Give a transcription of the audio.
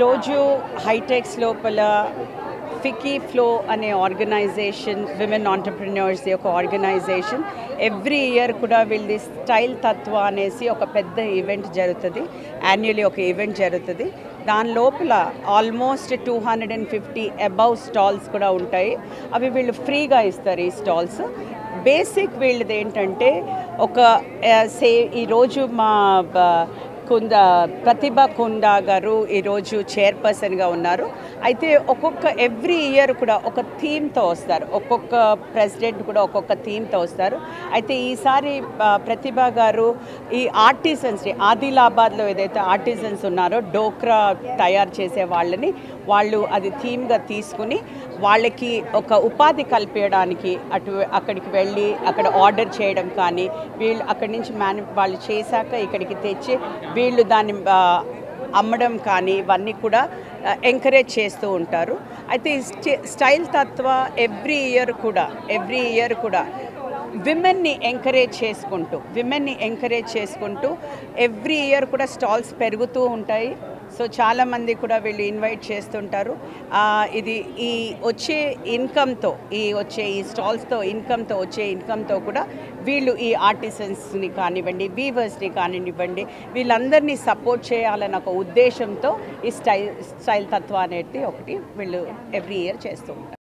రోజు హైటెక్స్ లోపల FICCI flow అనే ఆర్గనైజేషన్ విమెన్ ఆంటర్ప్రెన్యూర్స్ ఒక ఆర్గనైజేషన్ ఎవ్రీ ఇయర్ కూడా వీళ్ళది స్టైల్ తత్వ అనేసి ఒక పెద్ద ఈవెంట్ జరుగుతుంది. యాన్యువల్లీ ఒక ఈవెంట్ జరుగుతుంది. దాని లోపల ఆల్మోస్ట్ 250 అబౌవ్ స్టాల్స్ కూడా ఉంటాయి. అవి వీళ్ళు ఫ్రీగా ఇస్తారు. ఈ స్టాల్స్ బేసిక్ వీళ్ళది ఏంటంటే ఒక ఈరోజు మా ప్రతిభ కుందా గారు ఈరోజు చైర్పర్సన్గా ఉన్నారు. అయితే ఎవ్రీ ఇయర్ కూడా ఒక థీమ్తో వస్తారు. ఒక్కొక్క ప్రెసిడెంట్ కూడా ఒక్కొక్క థీమ్తో వస్తారు. అయితే ఈసారి ప్రతిభ గారు ఈ ఆర్టిజన్స్ని ఆదిలాబాద్లో ఏదైతే ఆర్టిజన్స్ ఉన్నారో డోక్రా తయారు చేసే వాళ్ళు అది థీమ్గా తీసుకుని వాళ్ళకి ఒక ఉపాధి కల్పించడానికి అక్కడికి వెళ్ళి అక్కడ ఆర్డర్ చేయడం కానీ వీళ్ళు అక్కడి నుంచి వాళ్ళు చేశాక ఇక్కడికి తెచ్చి వీళ్ళు దాన్ని అమ్మడం కానీ ఇవన్నీ కూడా ఎంకరేజ్ చేస్తూ ఉంటారు. అయితే స్టైల్ తత్వ ఎవ్రీ ఇయర్ కూడా విమెన్ని ఎంకరేజ్ చేసుకుంటూ ఎవ్రీ ఇయర్ కూడా స్టాల్స్ పెరుగుతూ ఉంటాయి. సో చాలామంది కూడా వీళ్ళు ఇన్వైట్ చేస్తుంటారు. ఇది ఈ స్టాల్స్తో ఇన్కమ్తో కూడా వీళ్ళు ఈ ఆర్టిసన్స్ని కానివ్వండి, వీవర్స్ని కానివ్వండి, వీళ్ళందరినీ సపోర్ట్ చేయాలన్న ఒక ఉద్దేశంతో ఈ స్టైల్ తత్వ అనేది ఒకటి వీళ్ళు ఎవ్రీ ఇయర్ చేస్తూ ఉంటారు.